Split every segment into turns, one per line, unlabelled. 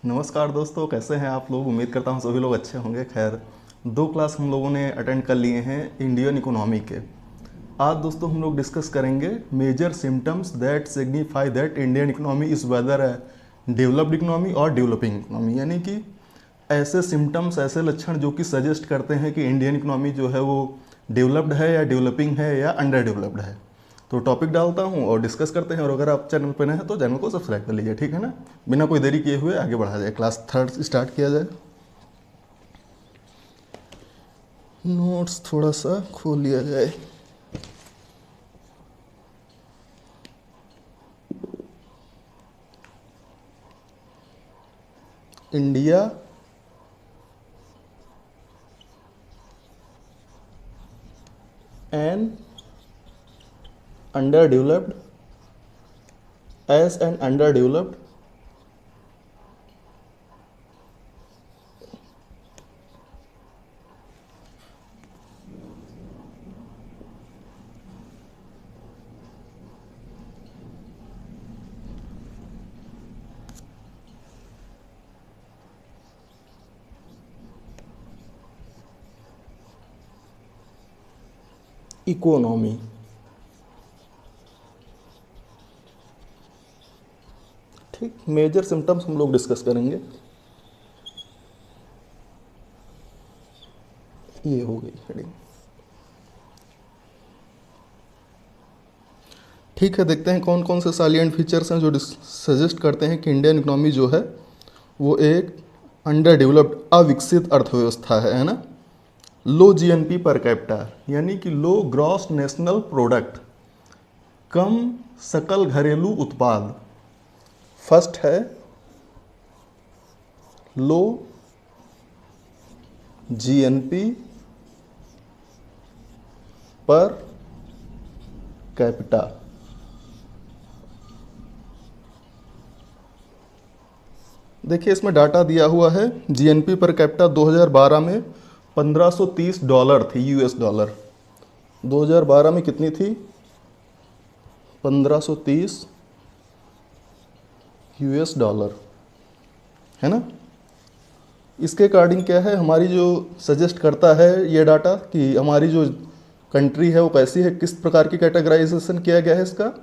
नमस्कार दोस्तों, कैसे हैं आप लोग। उम्मीद करता हूं सभी लोग अच्छे होंगे। खैर, 2 क्लास हम लोगों ने अटेंड कर लिए हैं इंडियन इकोनॉमी के। आज दोस्तों हम लोग डिस्कस करेंगे major symptoms that signify that Indian economy is whether developed economy और डेवलपिंग इकोनॉमी। यानी कि ऐसे सिम्टम्स, ऐसे लक्षण जो कि सजेस्ट करते हैं कि इंडियन इकोनॉमी जो है वो डेवलप्ड है या डेवलपिंग है या अंडर डेवलप्ड है। तो टॉपिक डालता हूँ और डिस्कस करते हैं। और अगर आप चैनल पर नए हैं तो चैनल को सब्सक्राइब कर लीजिए, ठीक है ना। बिना कोई देरी किए हुए आगे बढ़ा जाए, क्लास थर्ड स्टार्ट किया जाए। नोट्स थोड़ा सा खोल लिया जाए। India an underdeveloped as an underdeveloped economy. ठीक, मेजर सिम्टम्स हम लोग डिस्कस करेंगे। ये हो गई हेडिंग। ठीक है, देखते हैं कौन कौन से सालिएंट फीचर्स हैं जो सजेस्ट करते हैं कि इंडियन इकोनॉमी जो है वो एक अंडर डेवलप्ड, अविकसित अर्थव्यवस्था है ना। लो जीएनपी पर कैपिटा, यानी कि लो ग्रॉस नेशनल प्रोडक्ट, कम सकल घरेलू उत्पाद। फर्स्ट है लो जीएनपी पर कैपिटा। देखिए इसमें डाटा दिया हुआ है। जीएनपी पर कैपिटा 2012 में $1530 थी, यूएस डॉलर। 2012 में कितनी थी? 1530 यूएस डॉलर, है ना। इसके अकॉर्डिंग क्या है, हमारी जो सजेस्ट करता है ये डाटा कि हमारी जो कंट्री है वो कैसी है, किस प्रकार की कैटेगराइजेशन किया गया है इसका,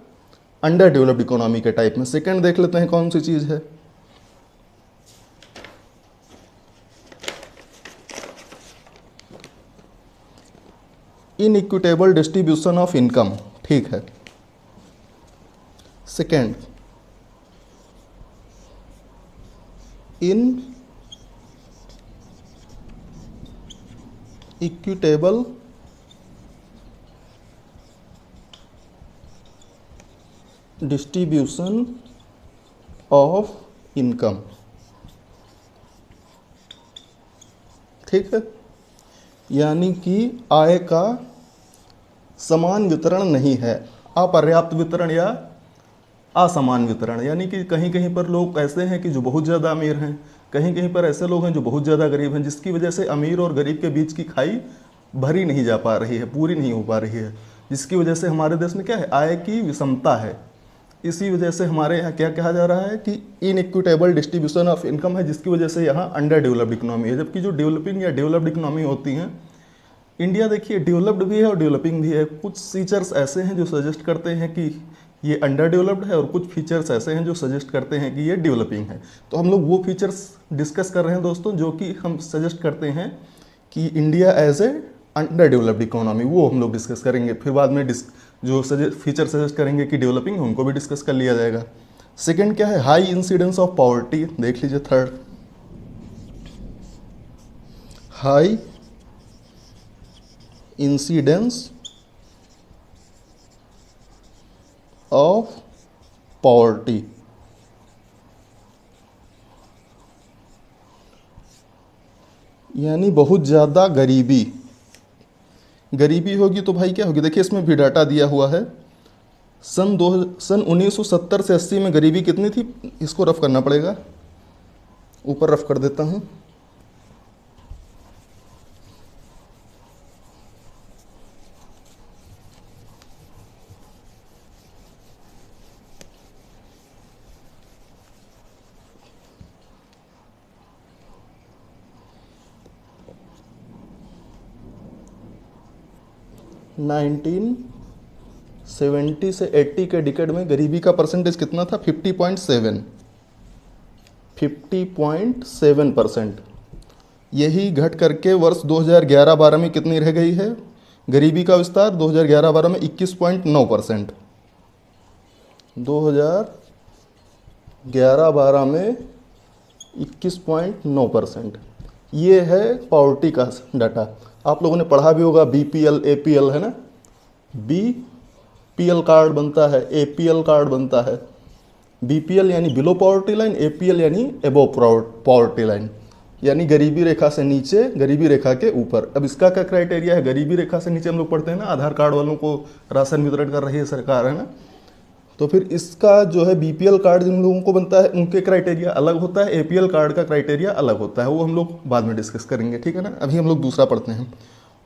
अंडर डेवलप्ड इकोनॉमी के टाइप में। सेकंड देख लेते हैं कौन सी चीज़ है। इनइक्विटेबल डिस्ट्रीब्यूशन ऑफ इनकम, ठीक है। Second, in equitable distribution of income, ठीक है। यानी कि आय का समान वितरण नहीं है, अपर्याप्त वितरण या असमान वितरण। यानी कि कहीं कहीं पर लोग ऐसे हैं कि जो बहुत ज़्यादा अमीर हैं, कहीं कहीं पर ऐसे लोग हैं जो बहुत ज़्यादा गरीब हैं, जिसकी वजह से अमीर और गरीब के बीच की खाई भरी नहीं जा पा रही है, पूरी नहीं हो पा रही है। जिसकी वजह से हमारे देश में क्या है, आय की विषमता है। इसी वजह से हमारे यहाँ क्या कहा जा रहा है कि इनइक्विटेबल डिस्ट्रीब्यूशन ऑफ इनकम है, जिसकी वजह से यहाँ अंडर डेवलप्ड इकोनॉमी है। जबकि जो डेवलपिंग या डेवलप्ड इकोनॉमी होती हैं, इंडिया देखिए डेवलप्ड भी है और डेवलपिंग भी है। कुछ फीचर्स ऐसे हैं जो सजेस्ट करते हैं कि ये अंडर डेवलप्ड है, और कुछ फीचर्स ऐसे हैं जो सजेस्ट करते हैं कि ये डेवलपिंग है। तो हम लोग वो फीचर्स डिस्कस कर रहे हैं दोस्तों जो कि हम सजेस्ट करते हैं कि India as a underdeveloped economy, वो हम लोग डिस्कस करेंगे। फिर बाद में जो फीचर सजेस्ट करेंगे कि डेवलपिंग है उनको भी डिस्कस कर लिया जाएगा। सेकेंड क्या है, हाई इंसिडेंस ऑफ पॉवर्टी, देख लीजिए। Third, high incidence of poverty, यानी बहुत ज़्यादा गरीबी। गरीबी होगी तो भाई क्या होगी, देखिए इसमें भी डाटा दिया हुआ है। सन 1970 से 80 में गरीबी कितनी थी, इसको रफ करना पड़ेगा, ऊपर रफ कर देता हूँ। 1970 से 80 के डिकेड में गरीबी का परसेंटेज कितना था? 50.7%। यही घट करके वर्ष 2011-12 में कितनी रह गई है गरीबी का विस्तार? 2011-12 में 21.9%। 2011-12 में 21.9%। ये है पॉवर्टी का डाटा। आप लोगों ने पढ़ा भी होगा, बीपीएल एपीएल है ना, बीपीएल कार्ड बनता है, एपीएल कार्ड बनता है। बीपीएल यानी बिलो पॉवर्टी लाइन, एपीएल यानी एबोव पॉवर्टी लाइन, यानी गरीबी रेखा से नीचे, गरीबी रेखा के ऊपर। अब इसका क्या क्राइटेरिया है? गरीबी रेखा से नीचे हम लोग पढ़ते हैं ना, आधार कार्ड वालों को राशन वितरण कर रही है सरकार, है ना। तो फिर इसका जो है बीपीएल कार्ड जिन लोगों को बनता है उनके क्राइटेरिया अलग होता है, एपीएल कार्ड का क्राइटेरिया अलग होता है। वो हम लोग बाद में डिस्कस करेंगे, ठीक है ना। अभी हम लोग दूसरा पढ़ते हैं,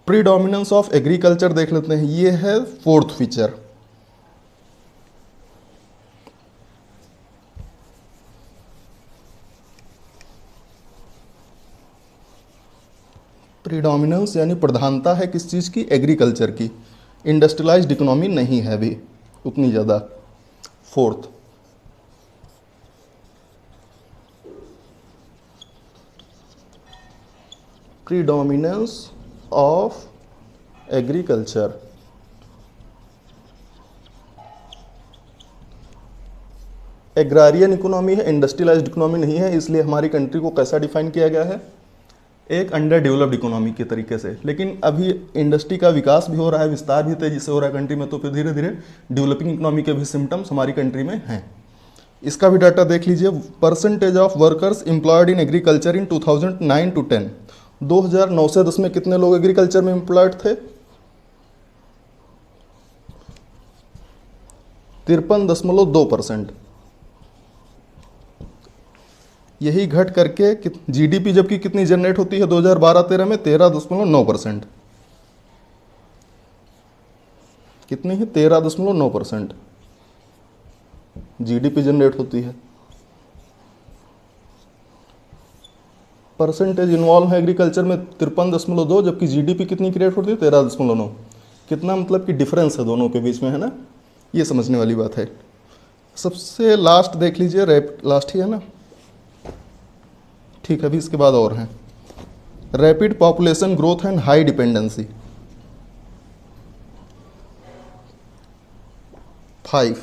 प्रीडोमिनेंस ऑफ एग्रीकल्चर देख लेते हैं। ये है फोर्थ फीचर। प्रीडोमिनेंस यानी प्रधानता है किस चीज़ की? एग्रीकल्चर की। इंडस्ट्रियलाइज्ड इकोनॉमी नहीं है अभी उतनी ज़्यादा। Fourth, predominance of agriculture. Agrarian economy है, इंडस्ट्रियलाइज्ड इकोनॉमी नहीं है, इसलिए हमारी कंट्री को कैसा डिफाइन किया गया है? एक अंडर डेवलप्ड इकोनॉमी के तरीके से। लेकिन अभी इंडस्ट्री का विकास भी हो रहा है, विस्तार भी तेजी से हो रहा है कंट्री में, तो फिर धीरे धीरे डेवलपिंग इकोनॉमी के भी सिम्टम्स हमारी कंट्री में हैं। इसका भी डाटा देख लीजिए, percentage of workers employed in agriculture in 2009 to 10। 2009 से 10 में कितने लोग एग्रीकल्चर में एम्प्लॉयड थे? 53.2%। यही घट करके जीडीपी जबकि कितनी जनरेट होती है 2012-13 में? 13.9%। कितनी है? 13.9% जीडीपी जनरेट होती है। परसेंटेज इन्वॉल्व है एग्रीकल्चर में 53.2, जबकि जीडीपी कितनी क्रिएट होती है? 13.9। कितना मतलब कि डिफरेंस है दोनों के बीच में, है ना। ये समझने वाली बात है। सबसे लास्ट देख लीजिए, लास्ट ही है ना, ठीक है, अभी इसके बाद और हैं। Rapid population growth and high dependency. 5,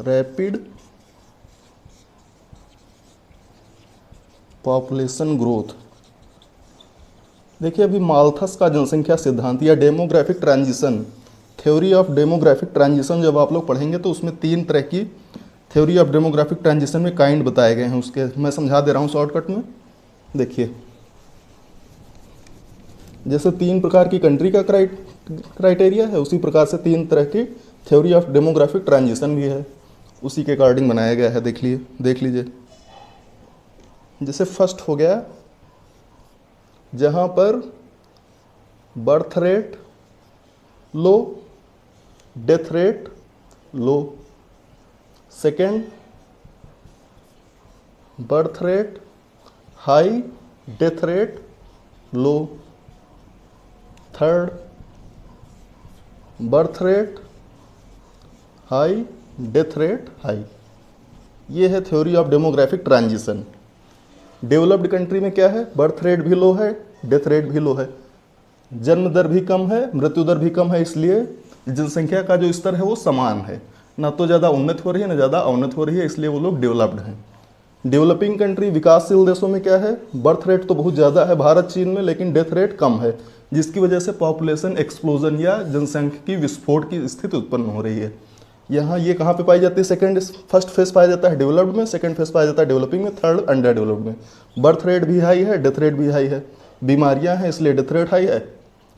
rapid population growth. देखिए, अभी माल्थस का जनसंख्या सिद्धांत या demographic transition, theory of demographic transition जब आप लोग पढ़ेंगे तो उसमें 3 तरह की थ्योरी ऑफ डेमोग्राफिक ट्रांजिशन में काइंड बताए गए हैं। उसके मैं समझा दे रहा हूँ शॉर्टकट में। देखिए, जैसे 3 प्रकार की कंट्री का क्राइटेरिया है, उसी प्रकार से 3 तरह की थ्योरी ऑफ डेमोग्राफिक ट्रांजिशन भी है, उसी के अकॉर्डिंग बनाया गया है। देख लीजिए। जैसे फर्स्ट हो गया, जहाँ पर birth rate low, death rate low. Second, birth rate high, death rate low. Third, birth rate high, death rate high. ये है theory of demographic transition. Developed country में क्या है? बर्थ रेट भी लो है, डेथ रेट भी लो है, जन्म दर भी कम है, मृत्यु दर भी कम है, इसलिए जनसंख्या का जो स्तर है वो समान है, ना तो ज़्यादा उन्नत हो रही है ना ज़्यादा अवनत हो रही है, इसलिए वो लोग डेवलप्ड हैं। डेवलपिंग कंट्री, विकासशील देशों में क्या है? बर्थ रेट तो बहुत ज़्यादा है भारत चीन में, लेकिन डेथ रेट कम है, जिसकी वजह से पॉपुलेशन एक्सप्लोजन या जनसंख्यिकी विस्फोट की स्थिति उत्पन्न हो रही है। यहाँ ये कहाँ पे पाई जाती है? फर्स्ट फेज पाया जाता है डेवलप्ड में, सेकंड फेज पाया जाता है डेवलपिंग में, थर्ड अंडर डेवलप्ड में। बर्थ रेट भी हाई है, डेथ रेट भी हाई है। बीमारियाँ हैं इसलिए डेथ रेट हाई है,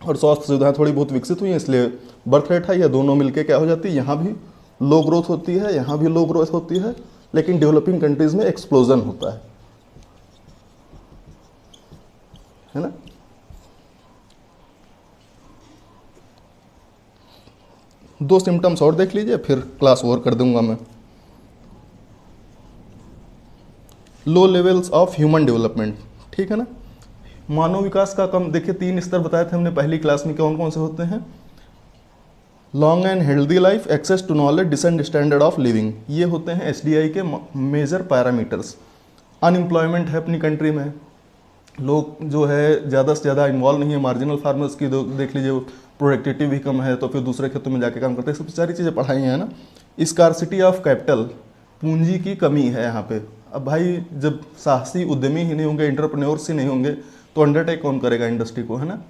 और स्वास्थ्य सुविधाएं थोड़ी बहुत विकसित हुई हैं इसलिए बर्थ रेट हाई है। दोनों मिलके क्या हो जाती है? यहाँ भी लो ग्रोथ होती है, यहाँ भी लो ग्रोथ होती है, लेकिन डेवलपिंग कंट्रीज में एक्सप्लोजन होता है ना। दो सिम्टम्स और देख लीजिए, फिर क्लास ओवर कर दूंगा मैं। Low levels of human development, ठीक है ना। मानव विकास का कम, देखिए 3 स्तर बताए थे हमने पहली क्लास में, कौन कौन से होते हैं? Long and healthy life, access to knowledge, decent standard of living, ये होते हैं एसडीआई के मेजर पैरामीटर्स। अनएम्प्लॉयमेंट है अपनी कंट्री में, लोग जो है ज़्यादा से ज़्यादा इन्वॉल्व नहीं है, मार्जिनल फार्मर्स की देख लीजिए, प्रोडक्टिविटी भी कम है, तो फिर दूसरे खेतों में जाके काम करते हैं, सब सारी चीज़ें पढ़ाई हैं ना। स्कार्सिटी ऑफ कैपिटल, पूंजी की कमी है यहाँ पे। अब भाई जब साहसी उद्यमी ही नहीं होंगे, एंटरप्रेन्योर्स ही नहीं होंगे, तो अंडरटेक कौन करेगा इंडस्ट्री को, है ना।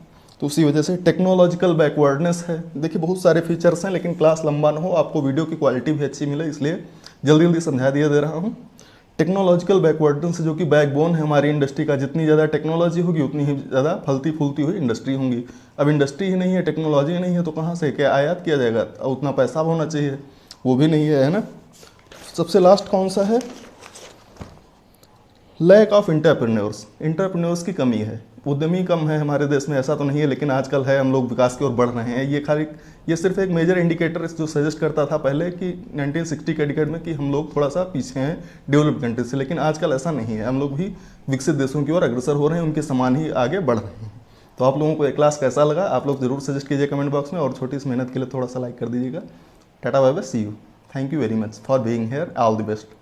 तो उसी वजह से टेक्नोलॉजिकल बैकवर्डनेस है। देखिए बहुत सारे फीचर्स हैं, लेकिन क्लास लंबा ना हो, आपको वीडियो की क्वालिटी भी अच्छी मिले, इसलिए जल्दी जल्दी समझा दिया दे रहा हूँ। टेक्नोलॉजिकल बैकवर्डनेस जो कि बैकबोन है हमारी इंडस्ट्री का, जितनी ज़्यादा टेक्नोलॉजी होगी उतनी ही ज़्यादा फलती फूलती हुई इंडस्ट्री होंगी। अब इंडस्ट्री ही नहीं है, टेक्नोलॉजी ही नहीं है, तो कहाँ से क्या आयात किया जाएगा? और उतना पैसा होना चाहिए, वो भी नहीं है ना। सबसे लास्ट कौन सा है? लैक ऑफ इंटरप्रेन्योर्स की कमी है। उद्यमी कम है हमारे देश में, ऐसा तो नहीं है, लेकिन आजकल है, हम लोग विकास की ओर बढ़ रहे हैं। ये सिर्फ एक मेजर इंडिकेटर जो सजेस्ट करता था पहले कि 1960 के डिकेड में कि हम लोग थोड़ा सा पीछे हैं डेवलप्ड कंट्री से, लेकिन आजकल ऐसा नहीं है, हम लोग भी विकसित देशों की ओर अग्रसर हो रहे हैं, उनके समान ही आगे बढ़ रहे हैं। तो आप लोगों को ये क्लास कैसा लगा आप लोग जरूर सजेस्ट कीजिए कमेंट बॉक्स में, और छोटी सी मेहनत के लिए थोड़ा सा लाइक कर दीजिएगा। Tata bye bye, see you, thank you very much for being here, all the best.